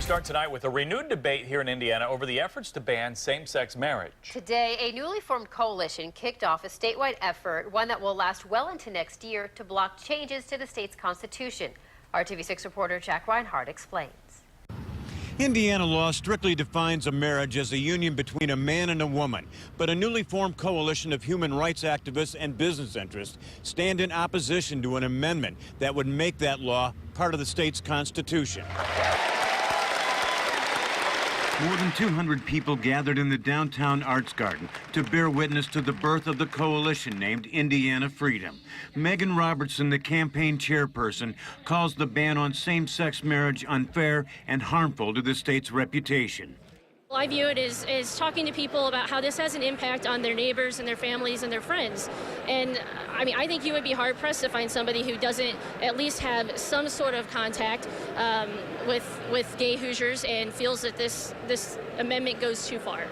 start tonight with a renewed debate here in Indiana over the efforts to ban same-sex marriage. Today, a newly formed coalition kicked off a statewide effort, one that will last well into next year, to block changes to the state's constitution. Our TV6 reporter Jack Reinhardt explains. Indiana law strictly defines a marriage as a union between a man and a woman, but a newly formed coalition of human rights activists and business interests stand in opposition to an amendment that would make that law part of the state's constitution. More than 200 people gathered in the downtown Arts Garden to bear witness to the birth of the coalition named Indiana Freedom. Megan Robertson, the campaign chairperson, calls the ban on same-sex marriage unfair and harmful to the state's reputation. I view it as talking to people about how this has an impact on their neighbors and their families and their friends. And I mean, I think you would be hard-pressed to find somebody who doesn't at least have some sort of contact with gay Hoosiers and feels that this amendment goes too far.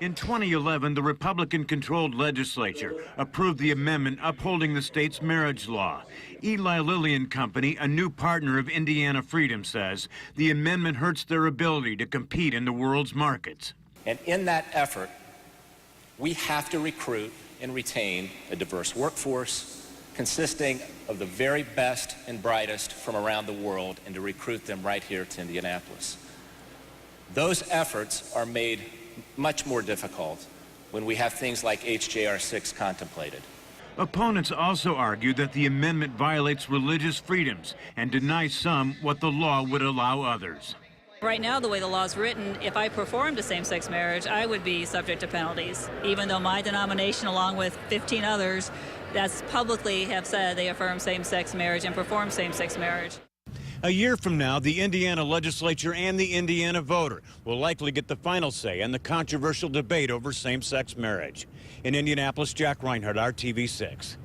In 2011, the Republican-controlled legislature approved the amendment upholding the state's marriage law. Eli Lilly and Company, a new partner of Indiana Freedom, says the amendment hurts their ability to compete in the world's markets. And in that effort, we have to recruit and retain a diverse workforce consisting of the very best and brightest from around the world, and to recruit them right here to Indianapolis. Those efforts are made much more difficult when we have things like HJR 6 contemplated. Opponents also argue that the amendment violates religious freedoms and denies some what the law would allow others. Right now, the way the law is written, if I performed a same-sex marriage, I would be subject to penalties, even though my denomination, along with 15 others, that's publicly have said they affirm same-sex marriage and perform same-sex marriage. A year from now, the Indiana legislature and the Indiana voter will likely get the final say on the controversial debate over same-sex marriage. In Indianapolis, Jack Reinhardt, RTV6.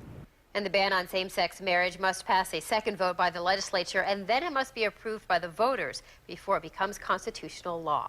And the ban on same-sex marriage must pass a second vote by the legislature, and then it must be approved by the voters before it becomes constitutional law.